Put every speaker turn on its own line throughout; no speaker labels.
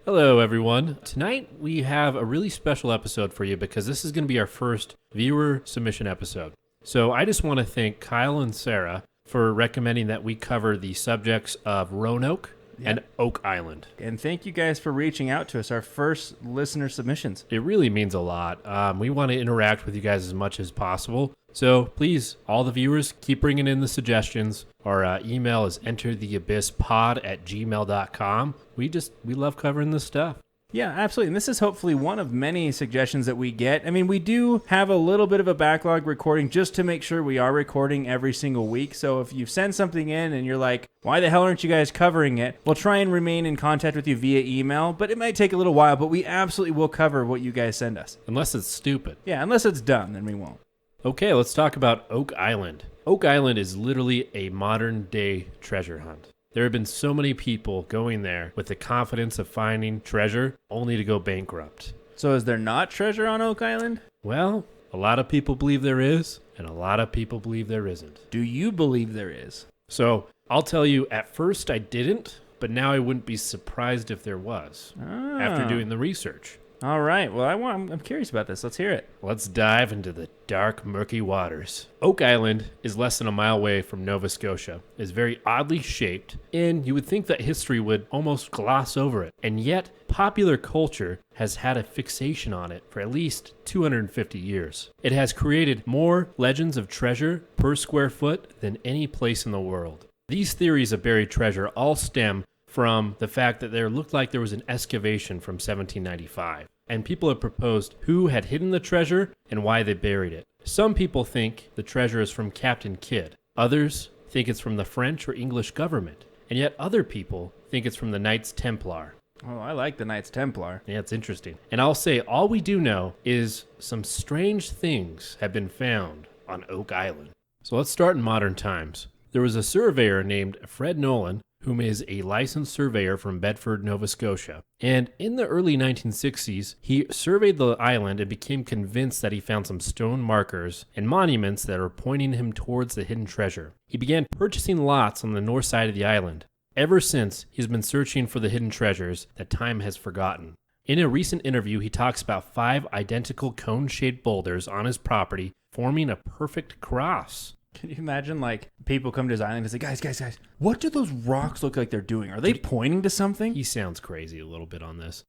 Hello, everyone. Tonight we have a really special episode for you because this is going to be our first viewer submission episode. So I just want to thank Kyle and Sarah for recommending that we cover the subjects of Roanoke and Oak Island.
And thank you guys for reaching out to us, our first listener submissions.
It really means a lot. We want to interact with you guys as much as possible. So please, all the viewers, keep bringing in the suggestions. Our email is entertheabysspod@gmail.com. We love covering this stuff.
Yeah, absolutely. And this is hopefully one of many suggestions that we get. I mean, we do have a little bit of a backlog recording just to make sure we are recording every single week. So if you send something in and you're like, why the hell aren't you guys covering it? We'll try and remain in contact with you via email, but it might take a little while, but we absolutely will cover what you guys send us.
Unless it's stupid.
Yeah, unless it's dumb, then we won't.
Okay, let's talk about Oak Island. Oak Island is literally a modern-day treasure hunt. There have been so many people going there with the confidence of finding treasure only to go bankrupt.
So is there not treasure on Oak Island?
Well, a lot of people believe there is, and a lot of people believe there isn't.
Do you believe there is?
So, I'll tell you, at first I didn't, but now I wouldn't be surprised if there was after doing the research.
All right. Well, I'm curious about this. Let's hear it.
Let's dive into the dark, murky waters. Oak Island is less than a mile away from Nova Scotia. It is very oddly shaped, and you would think that history would almost gloss over it. And yet, popular culture has had a fixation on it for at least 250 years. It has created more legends of treasure per square foot than any place in the world. These theories of buried treasure all stem from the fact that there looked like there was an excavation from 1795. And people have proposed who had hidden the treasure and why they buried it. Some people think the treasure is from Captain Kidd. Others think it's from the French or English government. And yet other people think it's from the Knights Templar.
Oh, I like the Knights Templar.
Yeah, it's interesting. And I'll say all we do know is some strange things have been found on Oak Island. So let's start in modern times. There was a surveyor named Fred Nolan, whom is a licensed surveyor from Bedford, Nova Scotia. And in the early 1960s, he surveyed the island and became convinced that he found some stone markers and monuments that were pointing him towards the hidden treasure. He began purchasing lots on the north side of the island. Ever since, he's been searching for the hidden treasures that time has forgotten. In a recent interview, he talks about 5 identical cone-shaped boulders on his property forming a perfect cross.
Can you imagine, like, people come to his island and say, guys, what do those rocks look like they're doing? Are they pointing to something?
He sounds crazy a little bit on this.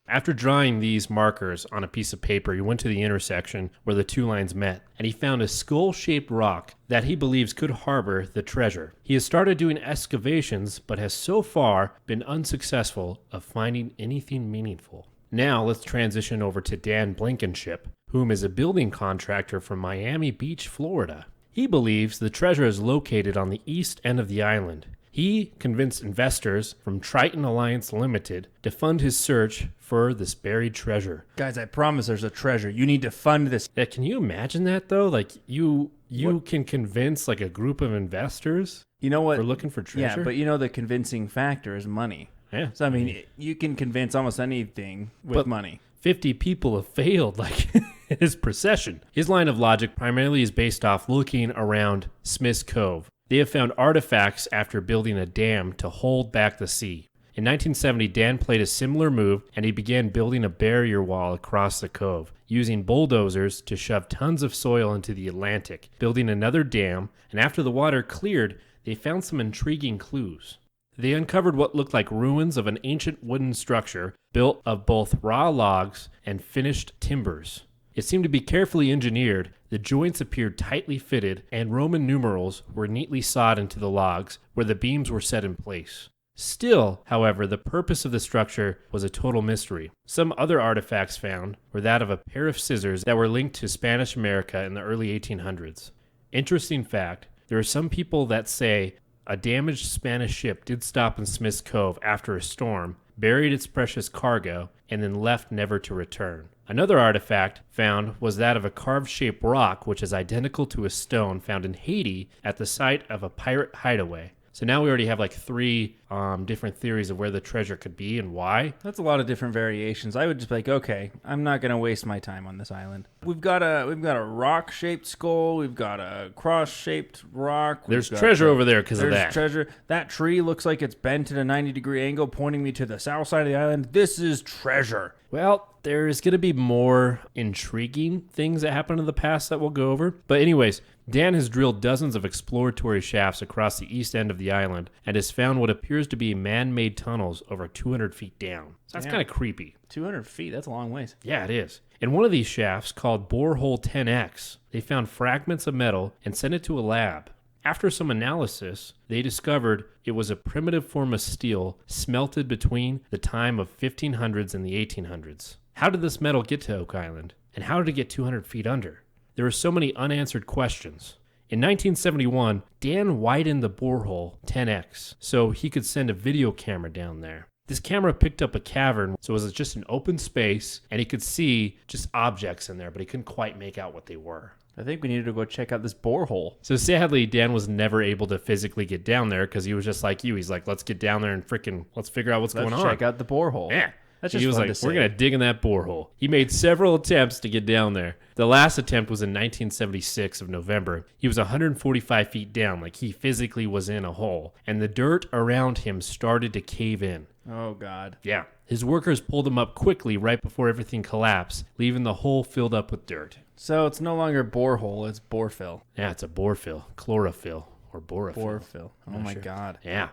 After drawing these markers on a piece of paper, he went to the intersection where the two lines met, and he found a skull-shaped rock that he believes could harbor the treasure. He has started doing excavations, but has so far been unsuccessful of finding anything meaningful. Now let's transition over to Dan Blankenship, whom is a building contractor from Miami Beach, Florida. He believes the treasure is located on the east end of the island. He convinced investors from Triton Alliance Limited to fund his search for this buried treasure.
Guys, I promise there's a treasure. You need to fund this.
Yeah, can you imagine that, though? Like, you can convince, like, a group of investors for looking for treasure?
Yeah, but you know the convincing factor is money.
Yeah.
So, I mean, you can convince almost anything with money.
50 people have failed, like, his procession. His line of logic primarily is based off looking around Smith's Cove. They have found artifacts after building a dam to hold back the sea. In 1970, Dan played a similar move, and he began building a barrier wall across the cove, using bulldozers to shove tons of soil into the Atlantic, building another dam, and after the water cleared, they found some intriguing clues. They uncovered what looked like ruins of an ancient wooden structure built of both raw logs and finished timbers. It seemed to be carefully engineered, the joints appeared tightly fitted, and Roman numerals were neatly sawed into the logs where the beams were set in place. Still, however, the purpose of the structure was a total mystery. Some other artifacts found were that of a pair of scissors that were linked to Spanish America in the early 1800s. Interesting fact, there are some people that say a damaged Spanish ship did stop in Smith's Cove after a storm, buried its precious cargo, and then left never to return. Another artifact found was that of a carved-shaped rock which is identical to a stone found in Haiti at the site of a pirate hideaway. So now we already have like 3 different theories of where the treasure could be and why.
That's a lot of different variations. I would just be like, okay, I'm not gonna waste my time on this island. We've got a rock-shaped skull. We've got a cross-shaped rock.
There's treasure over there because of that.
There's treasure. That tree looks like it's bent at a 90-degree angle, pointing me to the south side of the island. This is treasure.
Well, there's going to be more intriguing things that happened in the past that we'll go over. But anyways, Dan has drilled dozens of exploratory shafts across the east end of the island and has found what appears to be man-made tunnels over 200 feet down. So that's kind of creepy.
200 feet, that's a long ways.
Yeah, it is. In one of these shafts, called Borehole 10X, they found fragments of metal and sent it to a lab. After some analysis, they discovered it was a primitive form of steel smelted between the time of 1500s and the 1800s. How did this metal get to Oak Island? And how did it get 200 feet under? There were so many unanswered questions. In 1971, Dan widened the borehole 10x so he could send a video camera down there. This camera picked up a cavern, so it was just an open space, and he could see just objects in there, but he couldn't quite make out what they were.
I think we needed to go check out this borehole.
So sadly, Dan was never able to physically get down there because he was just like you. He's like, let's get down there and let's figure out what's going on.
Let's check out the borehole.
Yeah.
That's just
he was
fun
like,
to say.
we're going to dig in that borehole. He made several attempts to get down there. The last attempt was in 1976 of November. He was 145 feet down, like he physically was in a hole, and the dirt around him started to cave in.
Oh, God.
Yeah. His workers pulled him up quickly right before everything collapsed, leaving the hole filled up with dirt.
So it's no longer borehole, it's borefill.
Yeah, it's a borefill, chlorophyll, or borefill.
Borefill. Oh, my God.
Yeah.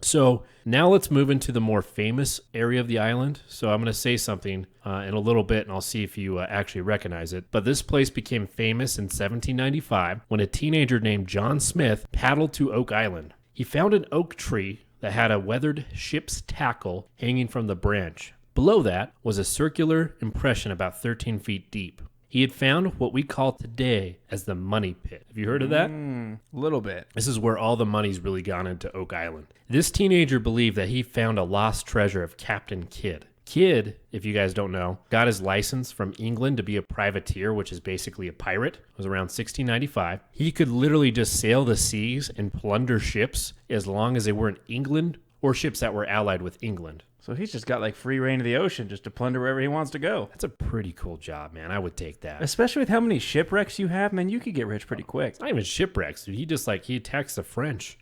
So now let's move into the more famous area of the island. So I'm going to say something in a little bit, and I'll see if you actually recognize it. But this place became famous in 1795 when a teenager named John Smith paddled to Oak Island. He found an oak tree that had a weathered ship's tackle hanging from the branch. Below that was a circular impression about 13 feet deep. He had found what we call today as the money pit. Have you heard of that?
A little bit.
This is where all the money's really gone into Oak Island. This teenager believed that he found a lost treasure of Captain Kidd. Kidd, if you guys don't know, got his license from England to be a privateer, which is basically a pirate. It was around 1695. He could literally just sail the seas and plunder ships as long as they weren't England or ships that were allied with England.
So he's just got like free reign of the ocean just to plunder wherever he wants to go.
That's a pretty cool job, man. I would take that.
Especially with how many shipwrecks you have, man, you could get rich pretty quick.
It's not even shipwrecks, dude. He attacks the French.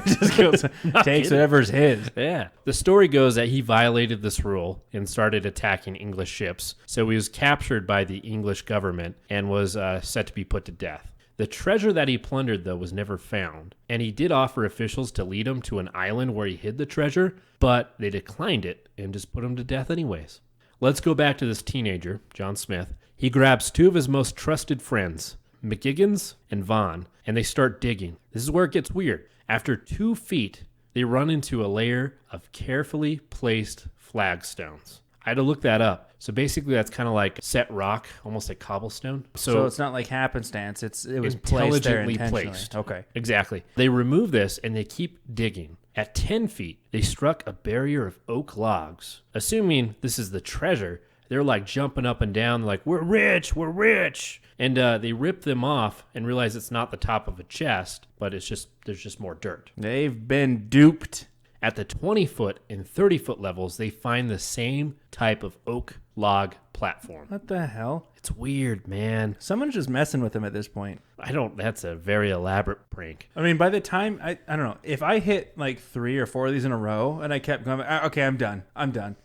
Just goes, takes whatever's his.
Yeah. The story goes that he violated this rule and started attacking English ships. So he was captured by the English government and was set to be put to death. The treasure that he plundered, though, was never found, and he did offer officials to lead him to an island where he hid the treasure, but they declined it and just put him to death anyways. Let's go back to this teenager, John Smith. He grabs two of his most trusted friends, McGiggins and Vaughn, and they start digging. This is where it gets weird. After 2 feet, they run into a layer of carefully placed flagstones. I had to look that up. So basically, that's kind of like set rock, almost like cobblestone. So
it's not like happenstance. It was placed there intentionally.
Placed.
Okay.
Exactly. They remove this and they keep digging. At 10 feet, they struck a barrier of oak logs. Assuming this is the treasure, they're like jumping up and down, like, we're rich, we're rich. And they rip them off and realize it's not the top of a chest, but there's just more dirt.
They've been duped.
At the 20-foot and 30-foot levels, they find the same type of oak log platform.
What the hell?
It's weird, man.
Someone's just messing with them at this point.
That's a very elaborate prank.
I mean, by the time, I don't know, if I hit like 3 or 4 of these in a row and I kept going, okay, I'm done.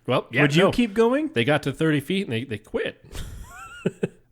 Well, yeah.
Would you keep going?
They got to 30 feet and they quit.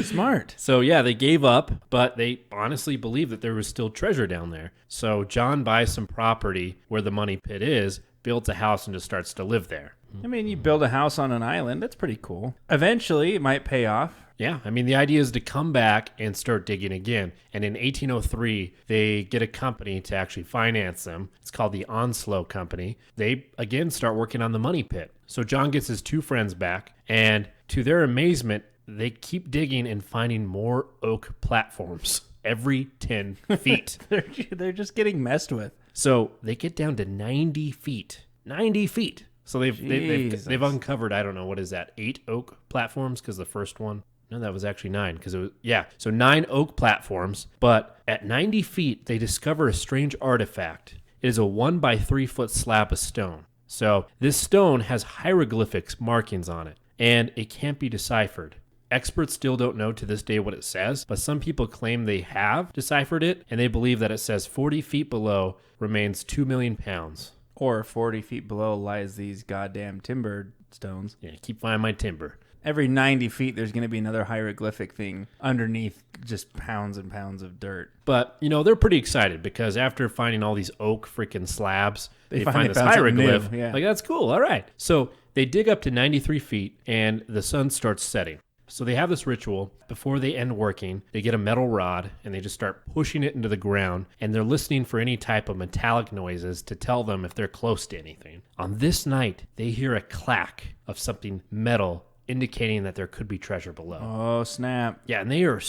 Smart.
So yeah, they gave up, but they honestly believed that there was still treasure down there. So John buys some property where the money pit is, builds a house, and just starts to live there.
I mean, you build a house on an island. That's pretty cool. Eventually, it might pay off.
Yeah, I mean, the idea is to come back and start digging again. And in 1803, they get a company to actually finance them. It's called the Onslow Company. They, again, start working on the money pit. So John gets his two friends back, and to their amazement, they keep digging and finding more oak platforms every 10 feet.
They're just getting messed with.
So they get down to 90 feet. 90 feet. So they've uncovered, I don't know, what is that, 8 oak platforms? Because the first one, no, that was actually 9. Because it was, yeah, so 9 oak platforms. But at 90 feet, they discover a strange artifact. It is a 1 by 3 foot slab of stone. So this stone has hieroglyphics markings on it, and it can't be deciphered. Experts still don't know to this day what it says, but some people claim they have deciphered it, and they believe that it says 40 feet below remains 2 million pounds.
Or 40 feet below lies these goddamn timber stones.
Yeah, keep finding my timber.
Every 90 feet, there's going to be another hieroglyphic thing underneath just pounds and pounds of dirt.
But, they're pretty excited because after finding all these oak freaking slabs, they find this
found something
hieroglyph.
new, yeah.
Like, that's cool. All right. So they dig up to 93 feet and the sun starts setting. So they have this ritual. Before they end working, they get a metal rod and they just start pushing it into the ground, and they're listening for any type of metallic noises to tell them if they're close to anything. On this night, they hear a clack of something metal indicating that there could be treasure below.
Oh, snap.
Yeah, and they're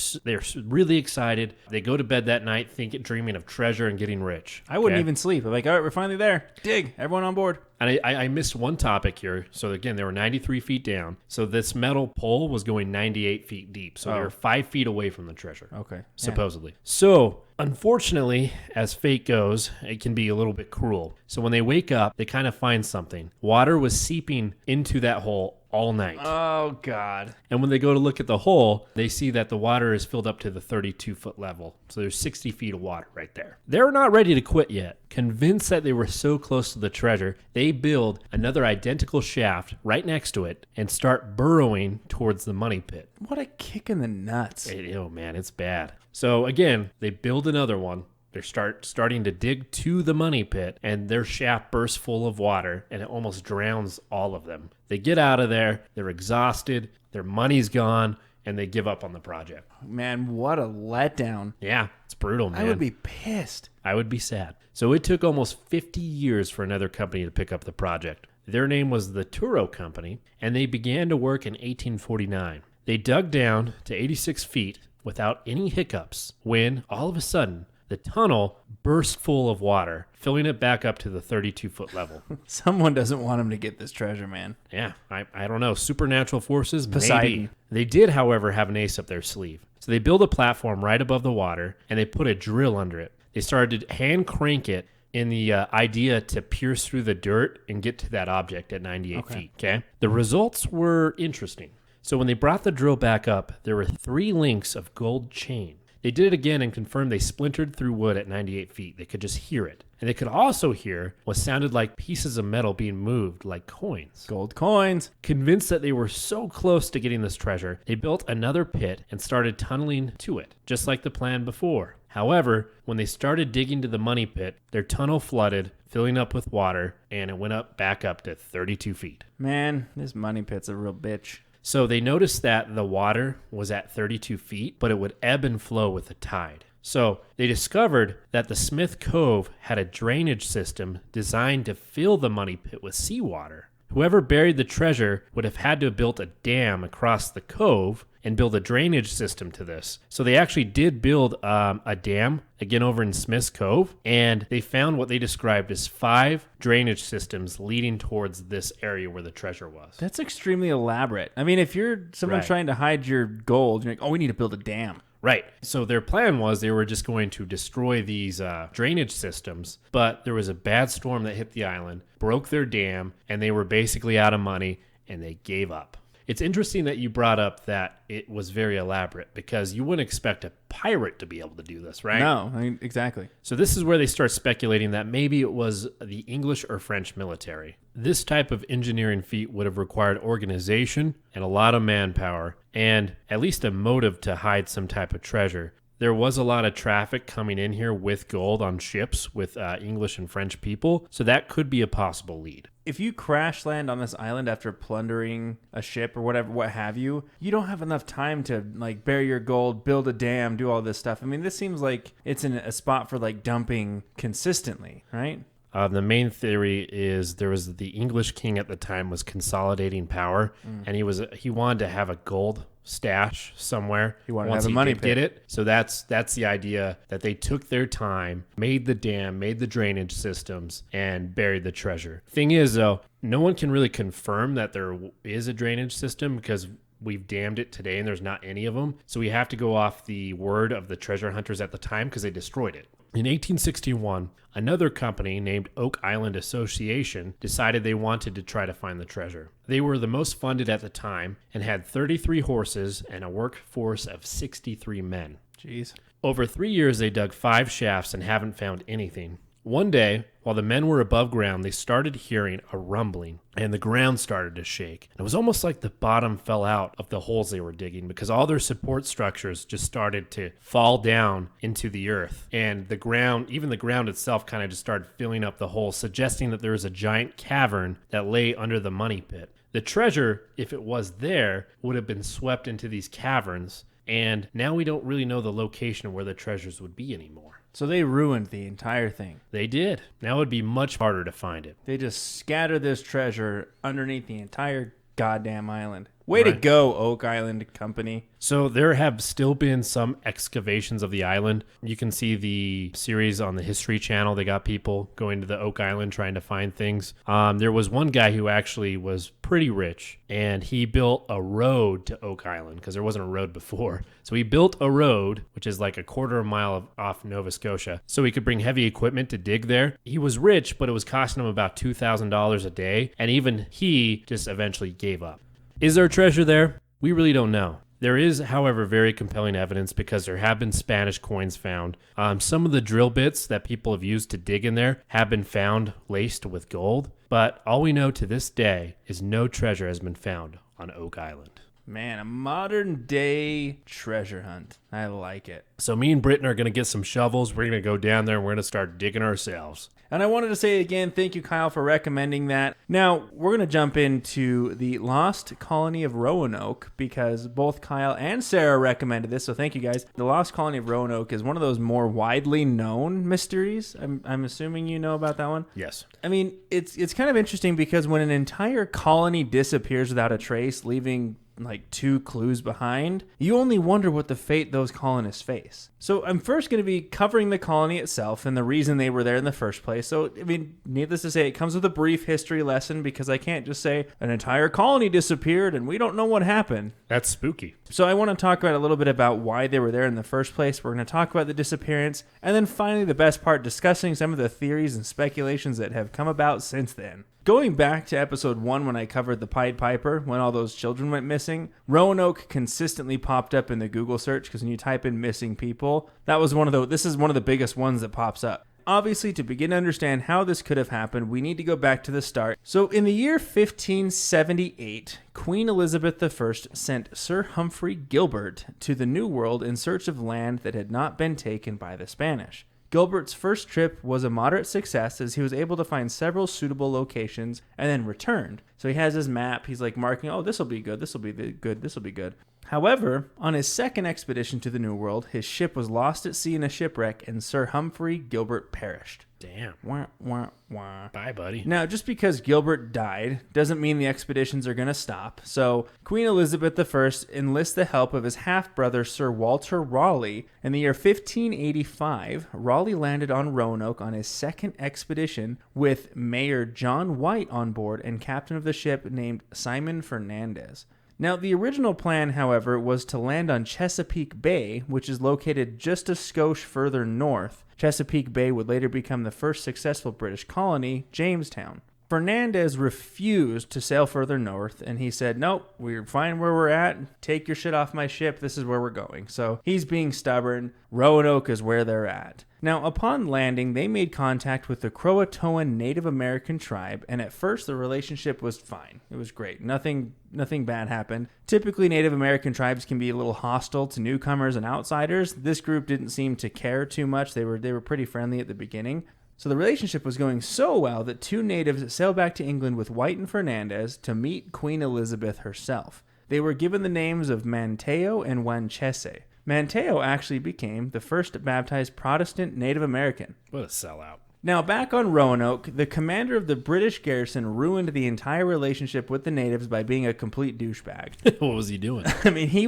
really excited. They go to bed that night dreaming of treasure and getting rich.
I wouldn't even sleep. I'm like, all right, we're finally there. Dig. Everyone on board.
And I missed one topic here. So again, they were 93 feet down. So this metal pole was going 98 feet deep. So they were 5 feet away from the treasure.
Okay.
Supposedly. Yeah. So unfortunately, as fate goes, it can be a little bit cruel. So when they wake up, they kind of find something. Water was seeping into that hole all night.
Oh, God.
And when they go to look at the hole, they see that the water is filled up to the 32-foot level. So there's 60 feet of water right there. They're not ready to quit yet. Convinced that they were so close to the treasure, they build another identical shaft right next to it and start burrowing towards the money pit.
What a kick in the nuts.
Oh, man, it's bad. So again, they build another one. They're starting to dig to the money pit, and their shaft bursts full of water, and it almost drowns all of them. They get out of there. They're exhausted. Their money's gone, and they give up on the project.
Man, what a letdown.
Yeah, it's brutal, man.
I would be pissed.
I would be sad. So it took almost 50 years for another company to pick up the project. Their name was the Turo Company, and they began to work in 1849. They dug down to 86 feet without any hiccups when, all of a sudden, the tunnel burst full of water, filling it back up to the 32-foot level.
Someone doesn't want him to get this treasure, man.
Yeah, I don't know. Supernatural forces?
Poseidon.
Maybe. They did, however, have an ace up their sleeve. So they built a platform right above the water, and they put a drill under it. They started to hand crank it in the idea to pierce through the dirt and get to that object at 98 feet. Okay. The results were interesting. So when they brought the drill back up, there were 3 links of gold chain. They did it again and confirmed they splintered through wood at 98 feet. They could just hear it. And they could also hear what sounded like pieces of metal being moved like coins.
Gold coins.
Convinced that they were so close to getting this treasure, they built another pit and started tunneling to it, just like the plan before. However, when they started digging to the money pit, their tunnel flooded, filling up with water, and it went back up to 32 feet.
Man, this money pit's a real bitch.
So they noticed that the water was at 32 feet, but it would ebb and flow with the tide. So they discovered that the Smith Cove had a drainage system designed to fill the money pit with seawater. Whoever buried the treasure would have had to have built a dam across the cove and build a drainage system to this. So they actually did build a dam, again over in Smith's Cove, and they found what they described as 5 drainage systems leading towards this area where the treasure was.
That's extremely elaborate. I mean, if you're someone trying to hide your gold, you're like, oh, we need to build a dam.
Right. So their plan was they were just going to destroy these drainage systems, but there was a bad storm that hit the island, broke their dam, and they were basically out of money, and they gave up. It's interesting that you brought up that it was very elaborate because you wouldn't expect a pirate to be able to do this, right?
No, I mean, exactly.
So this is where they start speculating that maybe it was the English or French military. This type of engineering feat would have required organization and a lot of manpower and at least a motive to hide some type of treasure. There was a lot of traffic coming in here with gold on ships with English and French people, so that could be a possible lead.
If you crash land on this island after plundering a ship or whatever, what have you, you don't have enough time to like bury your gold, build a dam, do all this stuff. I mean, this seems like it's in a spot for like dumping consistently, right?
The main theory is there was the English king at the time was consolidating power, and he wanted to have a gold stash somewhere.
He wanted to have a money pit.
Get it. So that's the idea, that they took their time, made the dam, made the drainage systems, and buried the treasure. Thing is, though, no one can really confirm that there is a drainage system because we've dammed it today and there's not any of them. So we have to go off the word of the treasure hunters at the time because they destroyed it. In 1861, another company named Oak Island Association decided they wanted to try to find the treasure. They were the most funded at the time and had 33 horses and a workforce of 63 men.
Jeez.
Over 3 years, they dug 5 shafts and haven't found anything. One day, while the men were above ground, they started hearing a rumbling, and the ground started to shake. It was almost like the bottom fell out of the holes they were digging because all their support structures just started to fall down into the earth. And the ground, even the ground itself, kind of just started filling up the holes, suggesting that there was a giant cavern that lay under the money pit. The treasure, if it was there, would have been swept into these caverns, and now we don't really know the location of where the treasures would be anymore.
So they ruined the entire thing.
They did. Now it would be much harder to find it.
They just scattered this treasure underneath the entire goddamn island. Way to go, Oak Island Company.
So there have still been some excavations of the island. You can see the series on the History Channel. They got people going to the Oak Island trying to find things. There was one guy who actually was pretty rich, and he built a road to Oak Island because there wasn't a road before. So he built a road, which is like a quarter of a mile off Nova Scotia, so he could bring heavy equipment to dig there. He was rich, but it was costing him about $2,000 a day, and even he just eventually gave up. Is there treasure there? We really don't know. There is, however, very compelling evidence because there have been Spanish coins found. Some of the drill bits that people have used to dig in there have been found laced with gold, but all we know to this day is no treasure has been found on Oak Island.
Man, a modern day treasure hunt. I like it.
So me and Britton are going to get some shovels. We're going to go down there and we're going to start digging ourselves.
And I wanted to say again, thank you, Kyle, for recommending that. Now, we're going to jump into the Lost Colony of Roanoke because both Kyle and Sarah recommended this, so thank you, guys. The Lost Colony of Roanoke is one of those more widely known mysteries. I'm assuming you know about that one?
Yes.
I mean, it's kind of interesting because when an entire colony disappears without a trace, leaving like 2 clues behind, you only wonder what the fate those colonists face. So I'm first going to be covering the colony itself and the reason they were there in the first place. So, I mean, needless to say, it comes with a brief history lesson because I can't just say an entire colony disappeared and we don't know what happened.
That's spooky.
So I want to talk about a little bit about why they were there in the first place. We're going to talk about the disappearance, and then finally the best part, discussing some of the theories and speculations that have come about since then. Going back to episode 1 when I covered the Pied Piper, when all those children went missing, Roanoke consistently popped up in the Google search because when you type in missing people, this is one of the biggest ones that pops up. Obviously, to begin to understand how this could have happened, we need to go back to the start. So in the year 1578, Queen Elizabeth I sent Sir Humphrey Gilbert to the New World in search of land that had not been taken by the Spanish. Gilbert's first trip was a moderate success as he was able to find several suitable locations and then returned. So he has his map. He's like marking, oh, this will be good, this will be good, this will be good. However, on his second expedition to the New World, his ship was lost at sea in a shipwreck and Sir Humphrey Gilbert perished.
Damn.
Wah, wah, wah.
Bye, buddy.
Now, just because Gilbert died doesn't mean the expeditions are going to stop. So, Queen Elizabeth I enlists the help of his half-brother Sir Walter Raleigh. In the year 1585, Raleigh landed on Roanoke on his second expedition with Mayor John White on board and captain of the ship named Simon Fernandez. Now, the original plan, however, was to land on Chesapeake Bay, which is located just a skosh further north. Chesapeake Bay would later become the first successful British colony, Jamestown. Fernandez refused to sail further north, and he said, nope, we're fine where we're at. Take your shit off my ship. This is where we're going. So he's being stubborn. Roanoke is where they're at. Now, upon landing, they made contact with the Croatoan Native American tribe, and at first the relationship was fine. It was great. Nothing bad happened. Typically, Native American tribes can be a little hostile to newcomers and outsiders. This group didn't seem to care too much. They were pretty friendly at the beginning. So the relationship was going so well that 2 natives sailed back to England with White and Fernandez to meet Queen Elizabeth herself. They were given the names of Manteo and Wanchese. Manteo actually became the first baptized Protestant Native American.
What a sellout.
Now, back on Roanoke, the commander of the British garrison ruined the entire relationship with the natives by being a complete douchebag.
What was he doing?
I mean, he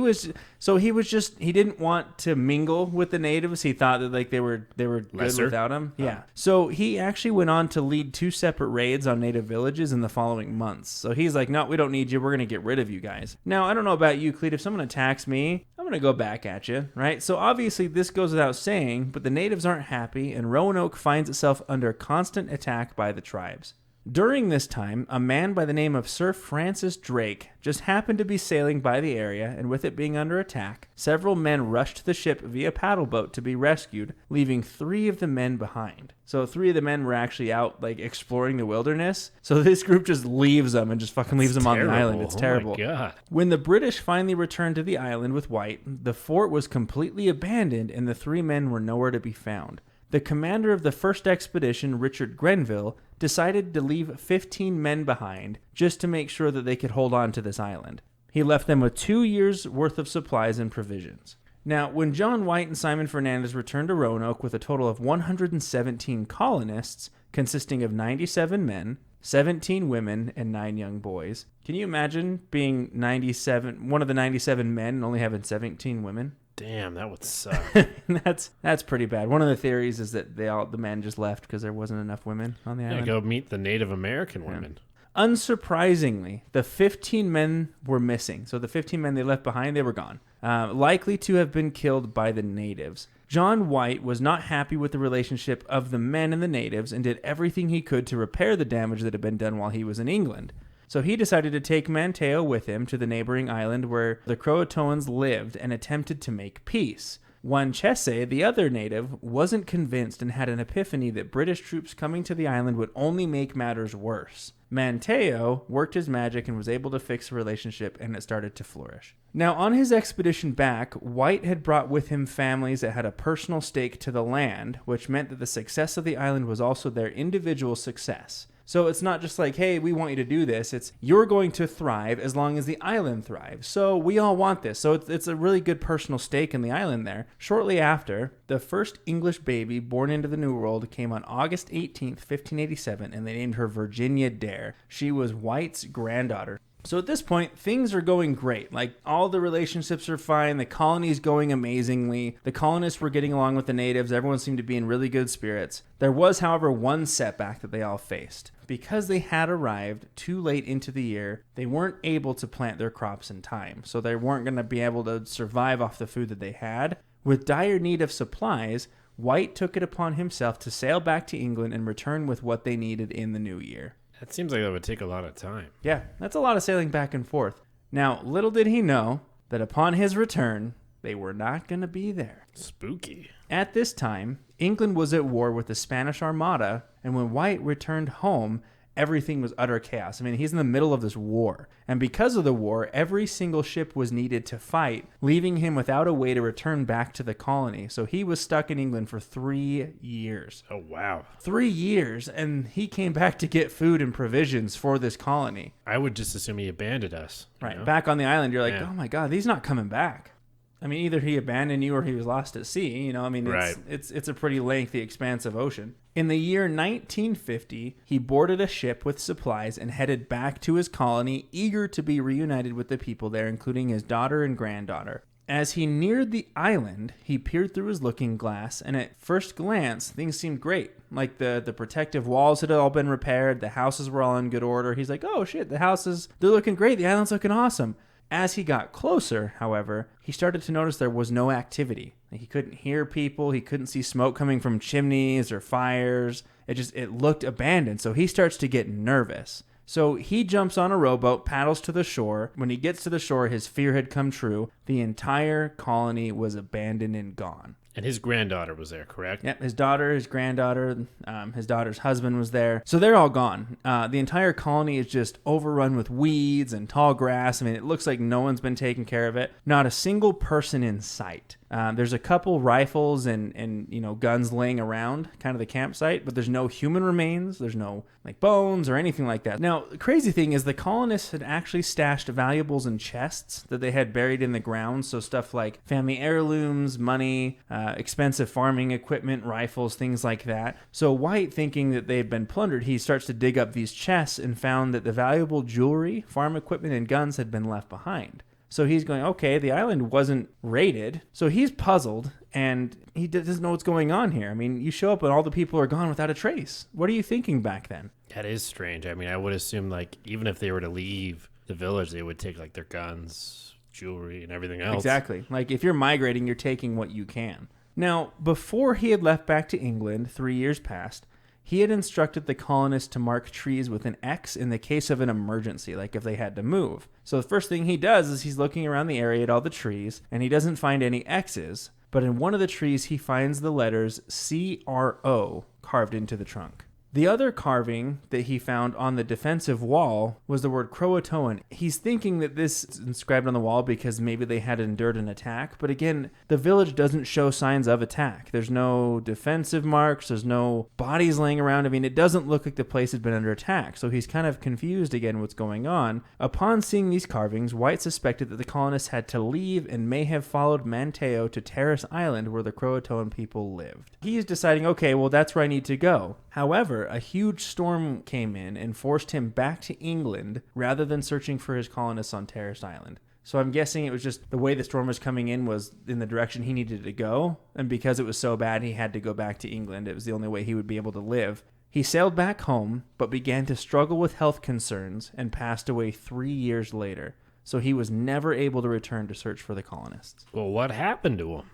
didn't want to mingle with the natives. He thought that like they were good
Lesser?
without him. Yeah. So he actually went on to lead 2 separate raids on native villages in the following months. So he's like, no, we don't need you. We're going to get rid of you guys. Now, I don't know about you, Clete. If someone attacks me, I'm going to go back at you, right? So obviously this goes without saying, but the natives aren't happy, and Roanoke finds itself under constant attack by the tribes. During this time, a man by the name of Sir Francis Drake just happened to be sailing by the area, and with it being under attack, several men rushed the ship via paddleboat to be rescued, leaving 3 of the men behind. So 3 of the men were actually out like exploring the wilderness. So this group just leaves them and just fucking leaves them on the island. It's terrible.
Oh my God.
When the British finally returned to the island with White, the fort was completely abandoned and the 3 men were nowhere to be found. The commander of the first expedition, Richard Grenville, decided to leave 15 men behind just to make sure that they could hold on to this island. He left them with 2 years' worth of supplies and provisions. Now, when John White and Simon Fernandez returned to Roanoke with a total of 117 colonists, consisting of 97 men, 17 women, and 9 young boys. Can you imagine being one of the 97 men and only having 17 women?
Damn, that would suck.
That's pretty bad. One of the theories is that the men just left because there wasn't enough women on the island.
Go meet the Native American women.
Unsurprisingly, the 15 men were missing. So the 15 men they left behind, they were gone. Likely to have been killed by the natives. John White was not happy with the relationship of the men and the natives and did everything he could to repair the damage that had been done while he was in England. So he decided to take Manteo with him to the neighboring island where the Croatoans lived and attempted to make peace. Wanchese, the other native, wasn't convinced and had an epiphany that British troops coming to the island would only make matters worse. Manteo worked his magic and was able to fix the relationship, and it started to flourish. Now, on his expedition back, White had brought with him families that had a personal stake to the land, which meant that the success of the island was also their individual success. So it's not just like, hey, we want you to do this. It's you're going to thrive as long as the island thrives. So we all want this. So it's a really good personal stake in the island there. Shortly after, the first English baby born into the New World came on August 18th, 1587, and they named her Virginia Dare. She was White's granddaughter. So at this point, things are going great. Like, all the relationships are fine. The colony's going amazingly. The colonists were getting along with the natives. Everyone seemed to be in really good spirits. There was, however, one setback that they all faced. Because they had arrived too late into the year, they weren't able to plant their crops in time. So they weren't going to be able to survive off the food that they had. With dire need of supplies, White took it upon himself to sail back to England and return with what they needed in the new year.
That seems like that would take a lot of time.
Yeah, that's a lot of sailing back and forth. Now, little did he know that upon his return, they were not going to be there.
Spooky.
At this time, England was at war with the Spanish Armada, and when White returned home, everything was utter chaos. I mean, he's in the middle of this war. And because of the war, every single ship was needed to fight, leaving him without a way to return back to the colony. So he was stuck in England for 3 years.
Oh, wow.
3 years, and he came back to get food and provisions for this colony.
I would just assume he abandoned us.
Right. Back on the island, you're like,
Yeah.
oh my God, he's not coming back. I mean, either he abandoned you or he was lost at sea. You know, I mean,
Right.
it's a pretty lengthy expanse of ocean. In the year 1950, he boarded a ship with supplies and headed back to his colony, eager to be reunited with the people there, including his daughter and granddaughter. As he neared the island, he peered through his looking glass, and at first glance, things seemed great. Like the protective walls had all been repaired, the houses were all in good order. He's like, oh shit, the houses, they're looking great, the island's looking awesome. As he got closer, however, he started to notice there was no activity. He couldn't hear people. He couldn't see smoke coming from chimneys or fires. It looked abandoned. So he starts to get nervous. So he jumps on a rowboat, paddles to the shore. When he gets to the shore, his fear had come true. The entire colony was abandoned and gone.
And his granddaughter was there, correct?
Yep, his daughter, his granddaughter, his daughter's husband was there. So they're all gone. The entire colony is just overrun with weeds and tall grass. I mean, it looks like no one's been taking care of it. Not a single person in sight. There's a couple rifles and guns laying around kind of the campsite, but there's no human remains. There's no like bones or anything like that. Now, the crazy thing is the colonists had actually stashed valuables in chests that they had buried in the ground. So stuff like family heirlooms, money, expensive farming equipment, rifles, things like that. So White, thinking that they've been plundered, he starts to dig up these chests and found that the valuable jewelry, farm equipment, and guns had been left behind. So he's going, okay, the island wasn't raided. So he's puzzled, and he doesn't know what's going on here. I mean, you show up and all the people are gone without a trace. What are you thinking back then?
That is strange. I mean, I would assume, like, even if they were to leave the village, they would take, like, their guns, jewelry, and everything else.
Exactly. Like, if you're migrating, you're taking what you can. Now, before he had left back to England, 3 years passed, he had instructed the colonists to mark trees with an X in the case of an emergency, like if they had to move. So the first thing he does is he's looking around the area at all the trees, and he doesn't find any X's, but in one of the trees he finds the letters CRO carved into the trunk. The other carving that he found on the defensive wall was the word Croatoan. He's thinking that this is inscribed on the wall because maybe they had endured an attack. But again, the village doesn't show signs of attack. There's no defensive marks. There's no bodies laying around. I mean, it doesn't look like the place had been under attack. So he's kind of confused again what's going on. Upon seeing these carvings, White suspected that the colonists had to leave and may have followed Manteo to Terrace Island where the Croatoan people lived. He's deciding, okay, well, that's where I need to go. However, a huge storm came in and forced him back to England rather than searching for his colonists on Terrace Island. So I'm guessing it was just the way the storm was coming in was in the direction he needed to go. And because it was so bad, he had to go back to England. It was the only way he would be able to live. He sailed back home, but began to struggle with health concerns and passed away 3 years later. So he was never able to return to search for the colonists.
Well, what happened to him?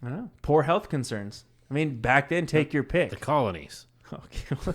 I don't know. Poor health concerns. I mean, back then, take your pick.
The colonies.
Okay.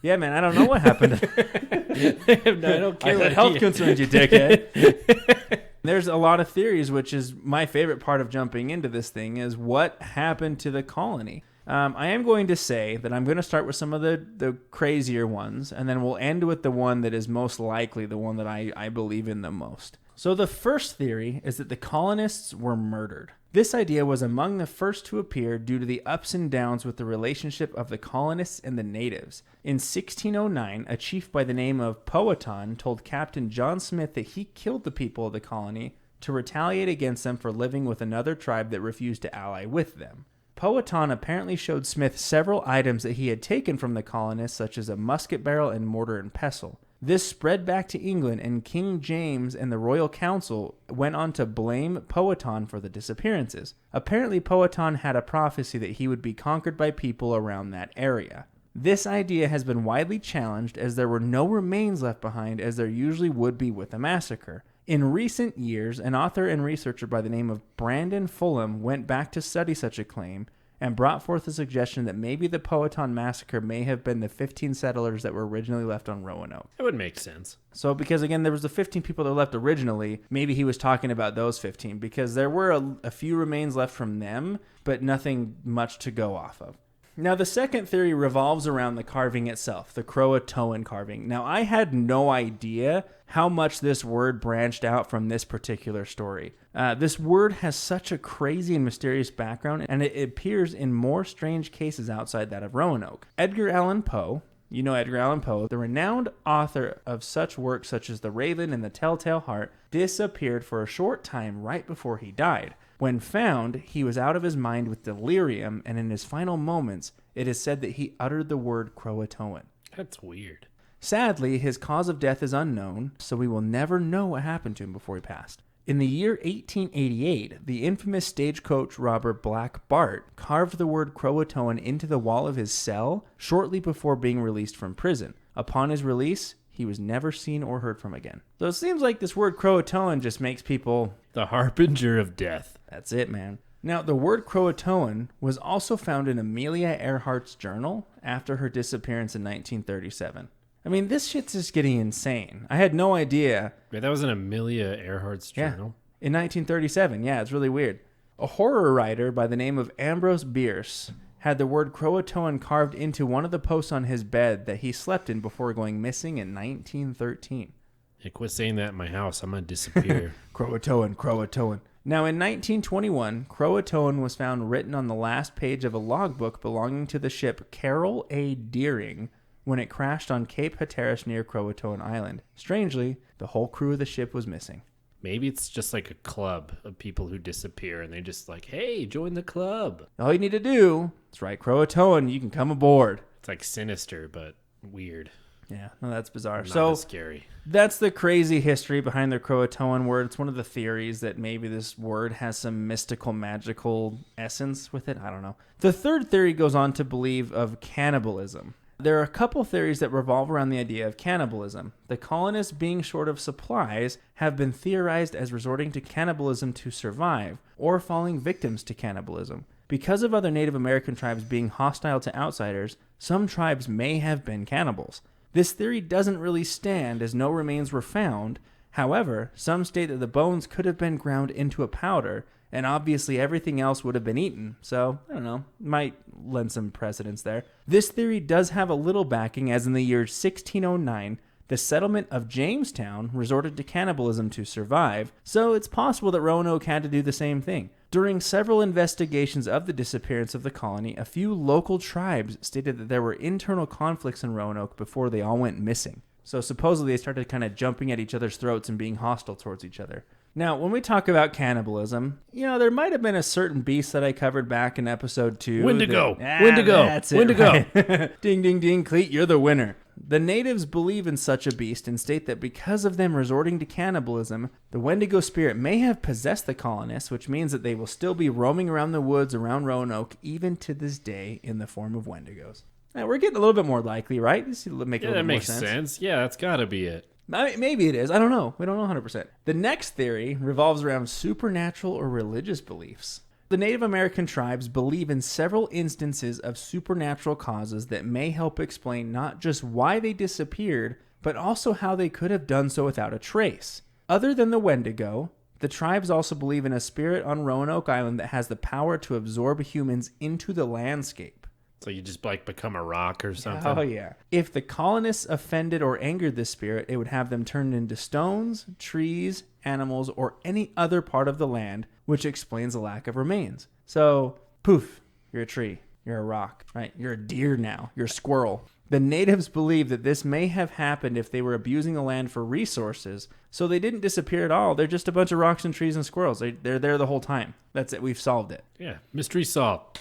Yeah, man, I don't know what happened.
I don't care.
I had health concerns, you dickhead. There's a lot of theories, which is my favorite part of jumping into this thing, is what happened to the colony. I am going to say that I'm going to start with some of the crazier ones, and then we'll end with the one that is most likely the one that I believe in the most. So the first theory is that the colonists were murdered. This idea was among the first to appear due to the ups and downs with the relationship of the colonists and the natives. In 1609, a chief by the name of Powhatan told Captain John Smith that he killed the people of the colony to retaliate against them for living with another tribe that refused to ally with them. Powhatan apparently showed Smith several items that he had taken from the colonists, such as a musket barrel and mortar and pestle. This spread back to England, and King James and the Royal Council went on to blame Powhatan for the disappearances. Apparently, Powhatan had a prophecy that he would be conquered by people around that area. This idea has been widely challenged, as there were no remains left behind, as there usually would be with a massacre. In recent years, an author and researcher by the name of Brandon Fulham went back to study such a claim and brought forth a suggestion that maybe the Powhatan massacre may have been the 15 settlers that were originally left on Roanoke.
That would make sense.
So because, again, there was the 15 people that were left originally, maybe he was talking about those 15 because there were a few remains left from them, but nothing much to go off of. Now, the second theory revolves around the carving itself, the Croatoan carving. Now, I had no idea how much this word branched out from this particular story. This word has such a crazy and mysterious background, and it appears in more strange cases outside that of Roanoke. Edgar Allan Poe, you know Edgar Allan Poe, the renowned author of such works such as The Raven and The Telltale Heart, disappeared for a short time right before he died. When found, he was out of his mind with delirium, and in his final moments, it is said that he uttered the word Croatoan.
That's weird.
Sadly, his cause of death is unknown, so we will never know what happened to him before he passed. In the year 1888, the infamous stagecoach robber Black Bart carved the word Croatoan into the wall of his cell shortly before being released from prison. Upon his release, he was never seen or heard from again. So it seems like this word Croatoan just makes people...
The harbinger of death.
That's it, man. Now, the word Croatoan was also found in Amelia Earhart's journal after her disappearance in 1937. I mean, this shit's just getting insane. I had no idea.
Wait, that was in Amelia Earhart's journal?
In 1937. Yeah, it's really weird. A horror writer by the name of Ambrose Bierce had the word Croatoan carved into one of the posts on his bed that he slept in before going missing in 1913.
Hey, quit saying that in my house. I'm going to disappear.
Croatoan. Now, in 1921, Croatoan was found written on the last page of a logbook belonging to the ship Carroll A. Deering when it crashed on Cape Hatteras near Croatoan Island. Strangely, the whole crew of the ship was missing.
Maybe it's just like a club of people who disappear and they're just like, hey, join the club.
All you need to do is write Croatoan, you can come aboard.
It's like Sinister, but weird.
Yeah, no, that's bizarre.
Not
so
as scary.
That's the crazy history behind the Croatoan word. It's one of the theories that maybe this word has some mystical, magical essence with it. I don't know. The third theory goes on to believe of cannibalism. There are a couple theories that revolve around the idea of cannibalism. The colonists, being short of supplies, have been theorized as resorting to cannibalism to survive, or falling victims to cannibalism. Because of other Native American tribes being hostile to outsiders, some tribes may have been cannibals. This theory doesn't really stand as no remains were found. However, some state that the bones could have been ground into a powder, and obviously everything else would have been eaten. So, I don't know, might lend some precedence there. This theory does have a little backing, as in the year 1609, the settlement of Jamestown resorted to cannibalism to survive, so it's possible that Roanoke had to do the same thing. During several investigations of the disappearance of the colony, a few local tribes stated that there were internal conflicts in Roanoke before they all went missing. So supposedly they started kind of jumping at each other's throats and being hostile towards each other. Now, when we talk about cannibalism, there might have been a certain beast that I covered back in episode 2.
Wendigo! Wendigo!
That's it,
Wendigo!
right? Ding, ding, ding, Cleet, you're the winner. The natives believe in such a beast and state that because of them resorting to cannibalism, the Wendigo spirit may have possessed the colonists, which means that they will still be roaming around the woods around Roanoke even to this day in the form of Wendigos. Now, we're getting a little bit more likely, right? This make a little
that
more
makes sense. Yeah, that's got to be it.
Maybe it is. I don't know. We don't know 100%. The next theory revolves around supernatural or religious beliefs. The Native American tribes believe in several instances of supernatural causes that may help explain not just why they disappeared, but also how they could have done so without a trace. Other than the Wendigo, the tribes also believe in a spirit on Roanoke Island that has the power to absorb humans into the landscape.
So you just become a rock or something?
Oh, yeah. If the colonists offended or angered this spirit, it would have them turned into stones, trees, animals, or any other part of the land, which explains the lack of remains. So, poof, you're a tree, you're a rock, right? You're a deer now, you're a squirrel. The natives believe that this may have happened if they were abusing the land for resources, so they didn't disappear at all. They're just a bunch of rocks and trees and squirrels. They're there the whole time. That's it. We've solved it.
Yeah, mystery solved.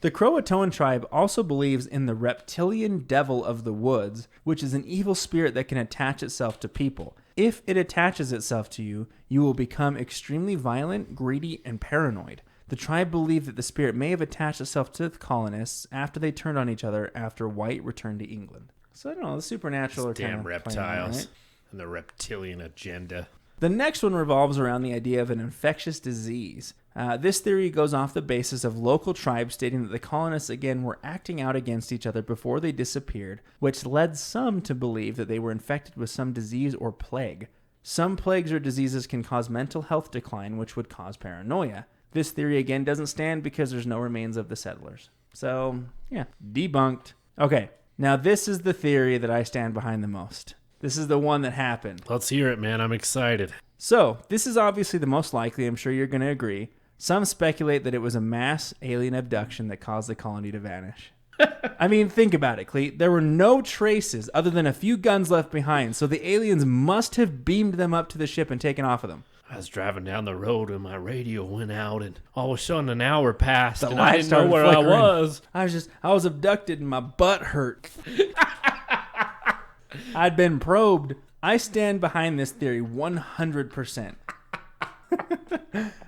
The Croatoan tribe also believes in the reptilian devil of the woods, which is an evil spirit that can attach itself to people. If it attaches itself to you, you will become extremely violent, greedy, and paranoid. The tribe believed that the spirit may have attached itself to the colonists after they turned on each other after White returned to England. So I don't know, the supernatural are kind of
damn reptiles
right?
and the reptilian agenda.
The next one revolves around the idea of an infectious disease. This theory goes off the basis of local tribes stating that the colonists again were acting out against each other before they disappeared, which led some to believe that they were infected with some disease or plague. Some plagues or diseases can cause mental health decline, which would cause paranoia. This theory again doesn't stand because there's no remains of the settlers. So, yeah, debunked. Okay, now this is the theory that I stand behind the most. This is the one that happened.
Let's hear it, man. I'm excited.
So, this is obviously the most likely. I'm sure you're going to agree. Some speculate that it was a mass alien abduction that caused the colony to vanish. I mean, think about it, Cleet. There were no traces other than a few guns left behind, so the aliens must have beamed them up to the ship and taken off of them.
I was driving down the road and my radio went out, and all of a sudden an hour passed and I
light
didn't know
started
where
flickering.
I was.
I was abducted and my butt hurt. I'd been probed. I stand behind this theory 100%.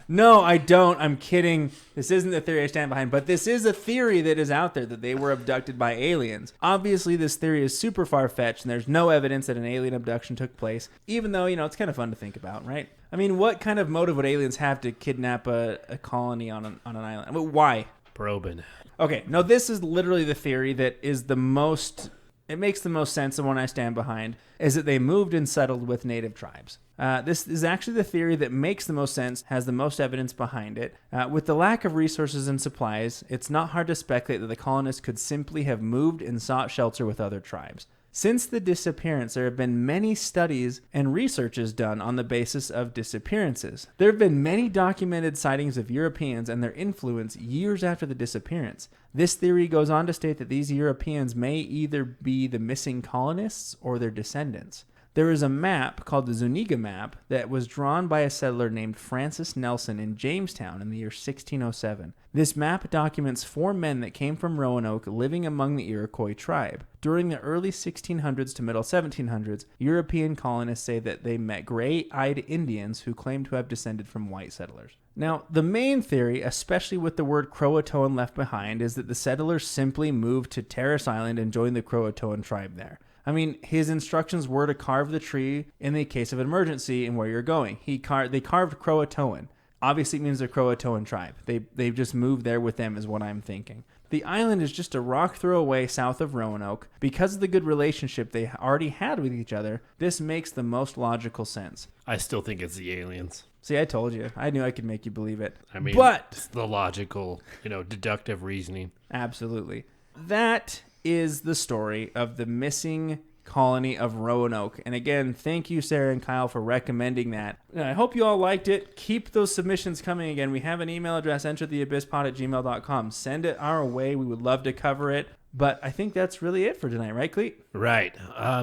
No, I don't. I'm kidding. This isn't the theory I stand behind, but this is a theory that is out there that they were abducted by aliens. Obviously, this theory is super far-fetched, and there's no evidence that an alien abduction took place, even though, it's kind of fun to think about, right? I mean, what kind of motive would aliens have to kidnap a colony on an island? I mean, why?
Probing.
Okay, no, this is literally the theory that is the most... It makes the most sense, the one I stand behind, is that they moved and settled with native tribes. This is actually the theory that makes the most sense, has the most evidence behind it. With the lack of resources and supplies, it's not hard to speculate that the colonists could simply have moved and sought shelter with other tribes. Since the disappearance, there have been many studies and researches done on the basis of disappearances. There have been many documented sightings of Europeans and their influence years after the disappearance. This theory goes on to state that these Europeans may either be the missing colonists or their descendants. There is a map called the Zuniga map that was drawn by a settler named Francis Nelson in Jamestown in the year 1607. This map documents 4 men that came from Roanoke living among the Iroquois tribe. During the early 1600s to middle 1700s, European colonists say that they met gray-eyed Indians who claimed to have descended from white settlers. Now, the main theory, especially with the word Croatoan left behind, is that the settlers simply moved to Terrace Island and joined the Croatoan tribe there. I mean, his instructions were to carve the tree in the case of an emergency and where you're going. They carved Croatoan. Obviously, it means the Croatoan tribe. They've just moved there with them is what I'm thinking. The island is just a rock throw away south of Roanoke. Because of the good relationship they already had with each other, this makes the most logical sense.
I still think it's the aliens.
See, I told you. I knew I could make you believe it.
I mean,
but
it's the logical, deductive reasoning.
Absolutely. That is the story of the missing colony of Roanoke. And again, thank you, Sarah and Kyle, for recommending that. And I hope you all liked it. Keep those submissions coming. Again, we have an email address, entertheabysspod@gmail.com. Send it our way. We would love to cover it. But I think that's really it for tonight, right, Cleet?
Right.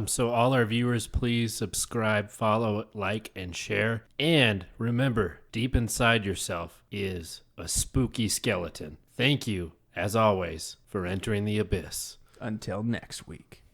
So all our viewers, please subscribe, follow, like, and share. And remember, deep inside yourself is a spooky skeleton. Thank you, as always, for entering the abyss.
Until next week.